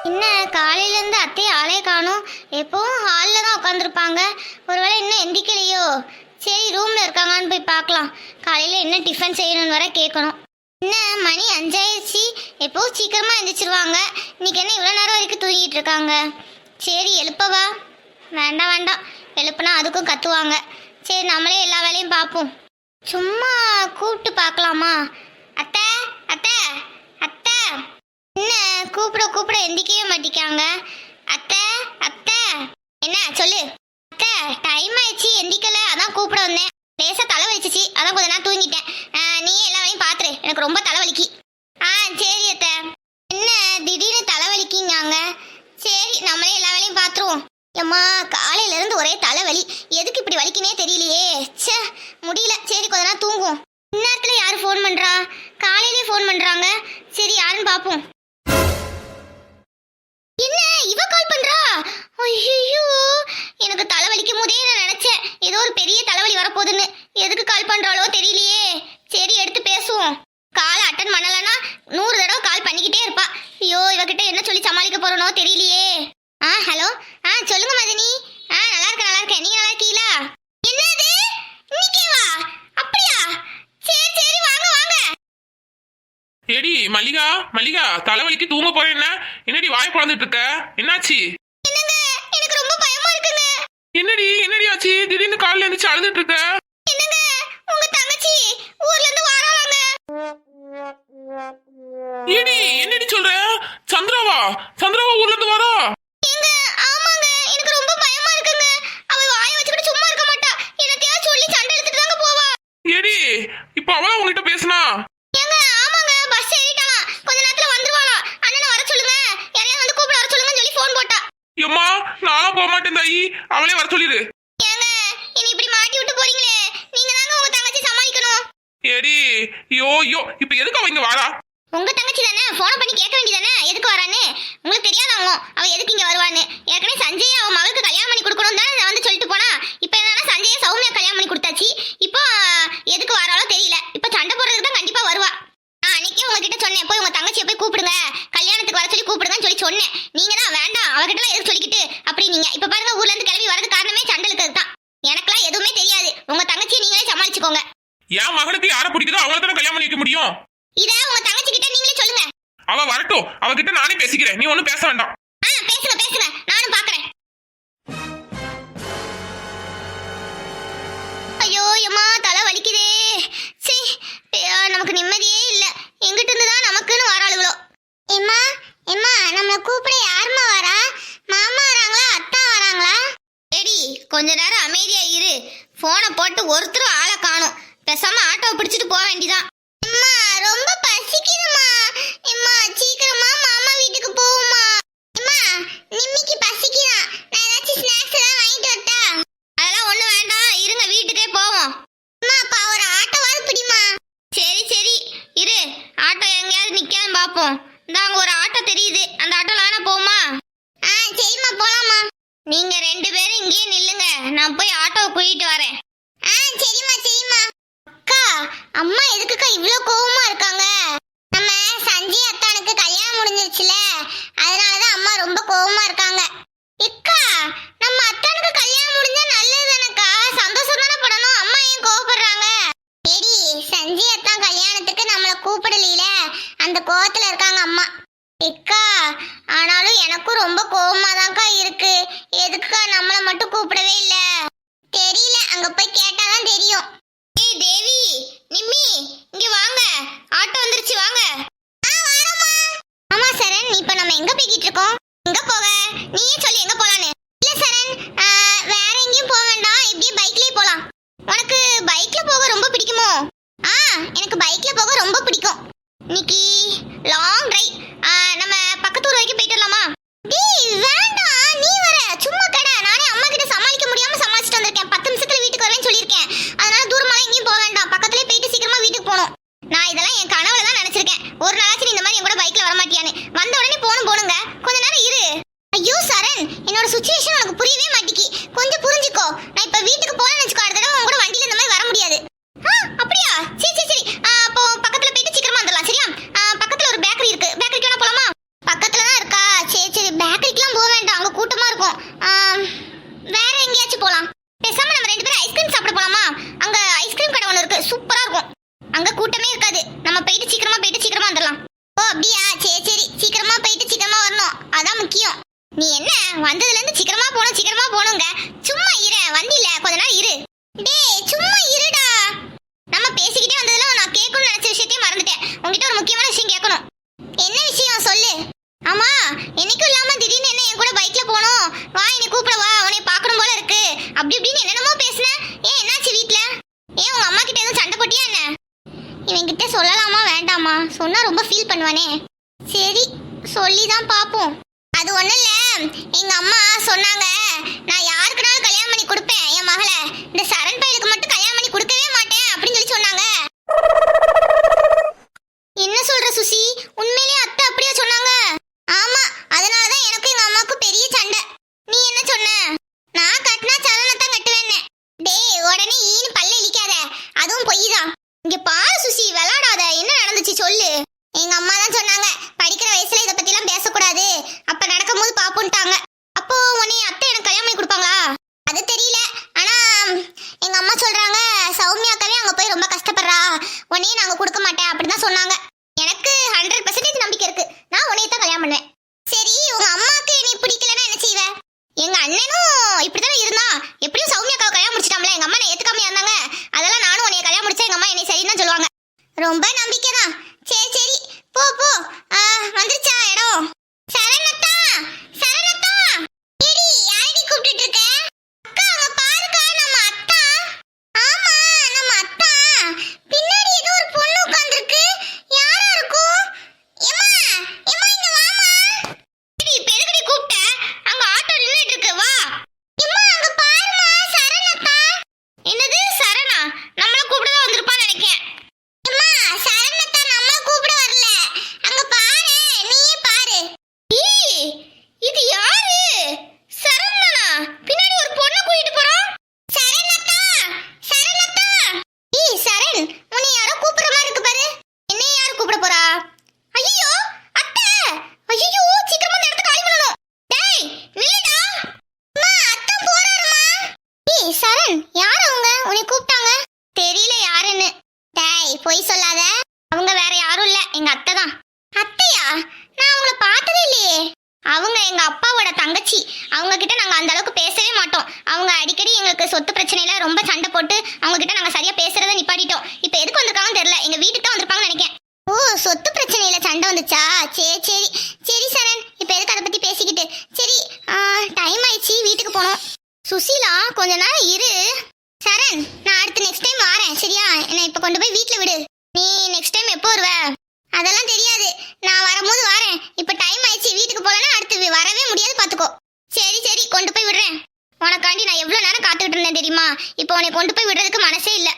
என்ன காலையிலேருந்து அத்தையை ஆளே காணும். எப்பவும் ஹாலில் தான் உட்காந்துருப்பாங்க. ஒருவேளை இன்னும் எந்திக்கலையோ? சரி ரூமில் இருக்காங்கன்னு போய் பார்க்கலாம். காலையில் என்ன டிஃபன் செய்யணும்னு வர கேட்கணும். என்ன மணி 5 ஆயிடுச்சு. எப்போவும் சீக்கிரமாக எழுந்திரிச்சிருவாங்க. இன்னைக்கு என்ன இவ்வளோ நேரம் வரைக்கும் தூங்கிட்டு இருக்காங்க? சரி எழுப்பவா? வேண்டாம் வேண்டாம், எழுப்புனா அதுக்கும் கத்துவாங்க. சரி நம்மளே எல்லா வேலையும் பார்ப்போம். சும்மா கூப்பிட்டு பார்க்கலாமா? அத்தை அத்தை அத்தை, என்ன கூப்பிட எந்திக்கவே மாட்டிக்காங்க. அத்தை அத்தை, என்ன சொல்லு. அத்தை டைம் ஆயிடுச்சு, எந்திக்கல, அதான் கூப்பிட வந்தேன். லேசா தலை வலிச்சிச்சு, அதான் கொஞ்ச நேரம் தூங்கிட்டேன். நீயே எல்லா வேலையும் பாத்துரு, எனக்கு ரொம்ப தலைவலிக்கு. சரி அத்தை. என்ன திடீர்னு தலைவலிக்கிங்காங்க? சரி நம்மளே எல்லா வேலையும் பாத்துருவோம். அம்மா காலையில இருந்து ஒரே தலைவலி, எதுக்கு இப்படி வலிக்குனே தெரியலையே. ச்சே முடியல. சரி கொஞ்ச நேரம் தூங்குவோம். இந்நேரத்துல யாரு ஃபோன் பண்றா? காலையிலேயே ஃபோன் பண்றாங்க. சரி யாருன்னு பாப்போம். என்ன இவ கால் பண்றா? ஐயோ, எனக்கு தலைவலிக்கும் போதே நான் நினைச்சேன் ஏதோ ஒரு பெரிய தலைவலி வரப்போகுதுன்னு. எதுக்கு கால் பண்றாளோ தெரியலையே. சரி எடுத்து பேசுவோம். கால் அட்டன் பண்ணலன்னா 100 தடவை கால் பண்ணிக்கிட்டே இருப்பா. ஐயோ இவகிட்ட என்ன சொல்லி சமாளிக்க போறனோ தெரியலையே. ஹலோ. சொல்லுங்க மதினி. நல்லா இருக்கேன். நீங்க நல்லா இருக்கீங்களா? என்னது இன்னைக்கே வா? அப்படியா? சரி சரி வாங்க வாங்க. ஏடி மல்லிகா தலைவலிக்கு தூங்க போறேன். என்னடி வாய் குழந்துட்டு இருக்க? என்னாச்சு? என்னங்க எனக்கு ரொம்ப பயமா இருக்குங்க. என்னடி ஆச்சு? திடீர்னு காலையில எழுந்துச்சு அழுதுட்டு இருக்க? என்னங்க உங்க தங்கச்சி ஊர்ல இருந்து வராங்க. ஏடி என்னடி சொல்ற? சந்திராவா ஊர்ல இருந்து வரா? ஏங்க ஆமாங்க, எனக்கு ரொம்ப பயமா இருக்குங்க. அவ வாயை வச்சுக்கிட்டு சும்மா இருக்க மாட்டா. என்னத்தையா சொல்லி சண்டை எடுத்துட்டு தாங்க போவா. ஏடி இப்ப அவளா உங்ககிட்ட பேசினா? ஏங்க ஆமாங்க, பஸ் ஏறிட்டாலாம், கொஞ்ச நேரத்துல வந்துருவாளாம். அண்ணனை வர சொல்லுங்க, யாரையாவது வந்து கூப்பிட வர சொல்லுங்கன்னு சொல்லி ஃபோன் போட்டா. எம்மா நானும் போக மாட்டேன் தாயி, அவளே வர சொல்லிடு. ஏங்க இனி இப்படி மாட்டி விட்டு போறீங்களே, நீங்க தாங்க உங்க தங்கச்சி சமாளிக்கணும். ஏடி யோ இப்ப எதுக்கு அவ இங்க வாரா? உங்க தங்கச்சி தானே, போன் பண்ணி கேட்க வேண்டியதானே எதுக்கு வரான்னு. உங்களுக்கு தெரியாதாங்க அவ எதுக்கு இங்க வருவான்னு. ஏற்கனவே சஞ்சய் அவ மகளுக்கு கல்யாணம் பண்ணி கொடுக்கணும் தான் வந்து சொல்லிட்டு போனா. இப்போ என்னன்னா சஞ்சயை சௌமியா கல்யாணம் பண்ணி கொடுத்தாச்சு. இப்போ எதுக்கு வராளோ தெரியல. இப்போ சண்டை போடுறதுக்கு தான் கண்டிப்பா வருவா. அன்னைக்கே உங்ககிட்ட சொன்னேன், போய் உங்க தங்கச்சியை போய் கூப்பிடுங்க, கல்யாணத்துக்கு வர சொல்லி கூப்பிடுங்கன்னு சொன்னேன். நீங்க தான் வேண்டாம் அவகிட்ட எதுக்கு சொல்லிக்கிட்டு அப்படி. நீங்க இப்ப பாருங்க ஊர்ல இருந்து கிளம்பி வரது காரணமே சண்டை இருக்கிறது தான். எனக்கெல்லாம் எதுவுமே தெரியாது. உங்க தங்கச்சியை நீங்களே சமாளிச்சுக்கோங்க. என் மகனுக்கு யாரை பிடிக்குதோ அவளை தானே கல்யாணம் பண்ணி வைக்க முடியும். இத உங்க தங்கச்சி கிட்ட நீங்களே சொல்லுங்க. அவ வரட்டும், அவகிட்ட நானே பேசிக்கிறேன், நீ ஒண்ணும் பேச வேண்டாம். பேசுங்க நானும் பாக்குறேன். ஐயோ அம்மா தலை வலிக்குதே. சீ நமக்கு நிம்மதியே இல்ல. எங்கிட்ட இருந்து தான் நமக்குன்னு வராளுகளோ. எம்மா நம்மள கூப்பிட யாருமா வரா? மாமா வராங்களா, அத்தா வராங்களா? ஏடி கொஞ்ச நேரம் அமைதியா இரு. போனை போட்டு ஒருத்தரும் ஆளை காணும். பேசாம ஆட்டோவை பிடிச்சிட்டு போக வேண்டியதான். அம்மா ரொம்ப பசிக்குதுமா. அம்மா சீக்கிரமா மாமா வீட்டுக்கு போவோமா? அம்மா நிம்மிக்கு பசிக்குதா, நான் ஏதாச்சும் ஸ்நாக்ஸ் எல்லாம் வாங்கிட்டு வரட்டா? அதெல்லாம் ஒண்ணு வேண்டாம், இருங்க வீட்டுக்கே போவோம். அம்மா அப்பா ஒரு ஆட்டோவாது பிடிமா. சரி இரு, ஆட்டோ எங்கேயாவது நிக்கான்னு பாப்போம். இந்தாங்க ஒரு ஆட்டோ தெரியுது, அந்த ஆட்டோல வேணா போமா? சரிம்மா போலாமா. நீங்க 2 பேரும் இங்கேயே நில்லுங்க, நான் போய் ஆட்டோவை கூட்டிட்டு வரேன். சரிம்மா. அக்கா அம்மா எதுக்குக்கா இவ்ளோ கோவமா இருக்காங்க? நம்ம சஞ்சய் அத்தானுக்கு கல்யாணம் முடிஞ்சிருச்சுல, அதனாலதான் அம்மா ரொம்ப கோவமா இருக்காங்க. அக்கா நம்ம அத்தானுக்கு கல்யாணம் முடிஞ்சா நல்லது தானக்கா, சந்தோஷம் தானே படணும். அம்மா ஏன் கோவப்படுறாங்க? சரி சஞ்சய் அத்தான் கல்யாணத்துக்கு நம்மள கூப்பிடல, அந்த கோவத்துல இருக்காங்க அம்மா. அக்கா ஆனாலும் எனக்கும் ரொம்ப கோவமா தான்க்கா இருக்கு. எதுக்குக்கா நம்மள மட்டும் கூப்பிடவே இல்ல? தெரியல, அங்க போய் கேட்டாதான் தெரியும். ஏய் தேவி, நிம்மி இங்க வாங்க, ஆட்டோ வந்துருச்சு வாங்க. வாரமா. ஆமா சரண், இப்ப நம்ம எங்க போய்கிட்டு இருக்கோம்? எங்க போக நீயே சொல்லி எங்க போலான்னு. இல்ல சரண், வேற எங்கேயும் போக வேண்டாம், இப்படியே பைக்லயே போலாம். உனக்கு பைக்ல போக ரொம்ப பிடிக்குமோ? எனக்கு பைக்ல போக ரொம்ப பிடிக்கும். இன்னைக்கு லாங் டிரைவ், நம்ம பக்கத்து ஊர் வரைக்கும் போயிட்டு வரலாமா? டேய் வேண்டாம், நீ வர சும்மா கடை. நானே அம்மா கிட்ட சமாளிக்க முடியாம சமாளிச்சுட்டு வந்திருக்கேன். 10 நிமிஷத்துல வீட்டுக்கு வரேன்னு சொல்லியிருக்கேன். அதனால தூரமாலாம் எங்கேயும் போக வேண்டாம், பக்கத்துலயே போயிட்டு சீக்கிரமா வீட்டுக்கு போகணும். நான் இதெல்லாம் என் கனவுல தான் நினைச்சிருக்கேன். ஒரு நாளாச்சும் இந்த மாதிரி என் கூட பைக்ல வர மாட்டியான்னு. வந்த உடனே போணுங்க, கொஞ்ச நேரம் இரு. ஐயோ சரண், என்னோட சுச்சுவேஷன் உனக்கு புரியவே மாட்டேங்கி. கொஞ்சம் புரிஞ்சுக்கோ. நான் இப்ப வீட்டுக்கு போறேன்னு வச்சுக்கோ, அடுத்த தடவை உன் கூட வண்டியில இந்த மாதிரி வர முடியாது. அப்படியா? சரி அப்போ பக்கத்துல போயிட்டு சீக்கிரமா வந்துடலாம் சரியா? பக்கத்துல ஒரு பேக்கரி இருக்கு, பேக்கரிக்கு வேணா போலாமா? பக்கத்துல தான் இருக்கா? சரி சரி சரி, சீக்கிரமா போயிட்டு சீக்கிரமா வரணும், அதான் முக்கியம். நீ என்ன வந்ததுல இருந்து சீக்கிரமா போணுங்க. சும்மா இரு, வந்தில கொஞ்ச நேரம் இரு. டேய் சும்மா இருடா. நம்ம பேசிக்கிட்டே வந்ததுல நான் கேட்கணும்னு நினைச்ச விஷயத்தையும் மறந்துட்டேன். உன்கிட்ட ஒரு முக்கியமான விஷயம் கேட்கணும். என்ன விஷயம் சொல்லு. ஆமா, என்னைக்கும் இல்லாம திடீர்னு என்ன என் கூட பைக்ல போகணும், வா என்னை கூப்பிட வா, உன்னை பார்க்கணும் போல இருக்கு, அப்படி இப்படின்னு என்னென்னமோ பேசுன. ஏன் என்னாச்சு வீட்ல? ஏன் உங்க அம்மா கிட்ட எதுவும் சண்டை போட்டியா என்ன? இவன்கிட்ட சொல்லலாமா வேண்டாமா? சொன்னா ரொம்ப ஃபீல் பண்ணுவானே. சரி சொல்லிதான் பாப்போம். அது ஒண்ணும் இல்ல, எங்க அம்மா சொன்னாங்க நான் யாருக்குனாலும் கல்யாணம் பண்ணி கொடுப்பேன் என் மகளை, இந்த சரண் பையலுக்கு மட்டும் கல்யாணம் பண்ணி கொடுக்கவே மாட்டேன் அப்படின்னு சொல்லி சொன்னாங்க. என்ன சொல்ற சுசி, உண்மையிலேயே அத்தை அப்படியே சொன்னாங்க? ஆமா, அதனாலதான் எனக்கு எங்க அம்மாவுக்கு பெரிய சண்டை. நீ என்ன சொன்ன? நான் கட்டினா சரணத்தான் கட்டுவேன்னு. டேய் உடனே ஈன்னு பல்ல இழிக்காத, அதுவும் பொய் தான். இங்க பாரு சுசி, விளையாடாத. என்ன நடந்துச்சு சொல்லு. எங்க அம்மா தான் சொன்னாங்க படிக்கிற வயசுல இத பத்தி எல்லாம் பேசக்கூடாது, அப்ப நடக்கும்போது பாப்புன்ட்டாங்க. அப்போ உன்னை அத்தை எனக்கு கல்யாணம் பண்ணி கொடுப்பாங்களா? அது தெரியல, ஆனா எங்க அம்மா சொல்றாங்க சௌமியாக்கவே அங்க போய் ரொம்ப கஷ்டப்படுறா, உன்னையும் நாங்க கொடுக்க மாட்டேன் அப்படிதான் சொன்னாங்க. எனக்கு 100% நம்பிக்கை இருக்கு, நான் உன்னைய தான் கல்யாணம் பண்ணுவேன். சரி உங்க அம்மாக்கு என்னை பிடிக்கலன்னா என்ன செய்வ? எங்க அண்ணனும் இப்படித்தானே இருந்தான், எப்படியும் சௌமியாக்காவை கல்யாணம் முடிச்சிட்டாம்ல, எங்க அம்மா நான் ஏத்துக்காம இருந்தாங்க. அதெல்லாம் நானும் உன்னைய கல்யாணம் முடிச்சா எங்க அம்மா என்னை சரின்னு சொல்லுவாங்க. ரொம்ப நம்பிக்கை தான். சரி சரி போ போ. வந்துருச்சா இடம்? சரணத்தா, சரணத்தா. ஏடி யாரடி கூப்பிட்டுட்டு இருக்க? அக்கா அங்க பாருக்கா, நம்ம அத்தா. ஆமா நம்ம அத்தா. பின்னாடி ஏதோ ஒரு பொண்ணு உட்கார்ந்திருக்கு, யாரா இருக்கும்? ஏம்மா ஏம்மா இங்க வாமா. ஏடி பெருகடி கூப்பிட்ட, அங்க ஆட்டோ நின்னுட்டு இருக்கு, வா. ஏம்மா அங்க பாருமா, சரணத்தா. என்னது சரணா? நம்மள கூப்பிட தான் வந்திருப்பான்னு நினைக்கிறேன். அம்மா சரணத்தா நம்மள கூப்பிட வரல, அங்க பாரு, நீயே பாரு. ஏய் இது யாரு? சரணனா? பின்னாடி ஒரு பொண்ணு கூட்டிட்டு போறான். சரணத்தா, சரணத்தா. ஏய் சரண், உன்னை யாரோ கூப்பிடுற மாதிரி இருக்கு பாரு. என்னை யார் கூப்பிட போறா? ஐயோ அத்தை, ஐயோ சீக்கிரமா இந்த இடத்தை காலி பண்ணணும். டேய் நில்லுடா. அம்மா அத்தை போறாருமா. ஏய் சரண், யார் அவங்க? உன்னை கூப்பிட்டாங்க. தெரியல யாருன்னு. டேய் பொய் சொல்லாத, அவங்க வேற யாரும் இல்ல, எங்க அத்தை தான். அத்தையா? நான் அவங்கள பார்த்ததே இல்லையே. அவங்க எங்க அப்பாவோட தங்கச்சி. அவங்க கிட்ட நாங்க அந்த அளவுக்கு பேசவே மாட்டோம். அவங்க அடிக்கடி எங்களுக்கு சொத்து பிரச்சனையில ரொம்ப சண்டை போட்டு அவங்க கிட்ட நாங்க சரியா பேசுறத நிப்பாட்டிட்டோம். இப்போ எதுக்கு வந்திருக்காங்கன்னு தெரியல, எங்க வீட்டுக்கு தான் வந்திருப்பாங்கன்னு நினைக்கிறேன். ஓ சொத்து பிரச்சனையில சண்டை வந்துச்சா? சரி சரி சரி சரண், இப்போ எதுக்கு அதை பத்தி பேசிக்கிட்டு? சரி டைம் ஆயிடுச்சு, வீட்டுக்கு போகணும். சுசீலா கொஞ்ச நேரம் இரு. சரண் நான் அடுத்து நெக்ஸ்ட் டைம் வரேன், சரியா? என்னை இப்போ கொண்டு போய் வீட்டில் விடு. நீ நெக்ஸ்ட் டைம் எப்போ வருவ? அதெல்லாம் தெரியாது, நான் வரும்போது வரேன். இப்போ டைம் ஆயிடுச்சு, வீட்டுக்கு போகலன்னா அடுத்து வரவே முடியாது, பார்த்துக்கோ. சரி சரி கொண்டு போய் விடுறேன். உனக்காண்டி நான் எவ்வளோ நேரம் காத்துக்கிட்டு இருந்தேன் தெரியுமா? இப்போ உன்னை கொண்டு போய் விடுறதுக்கு மனசே இல்லை.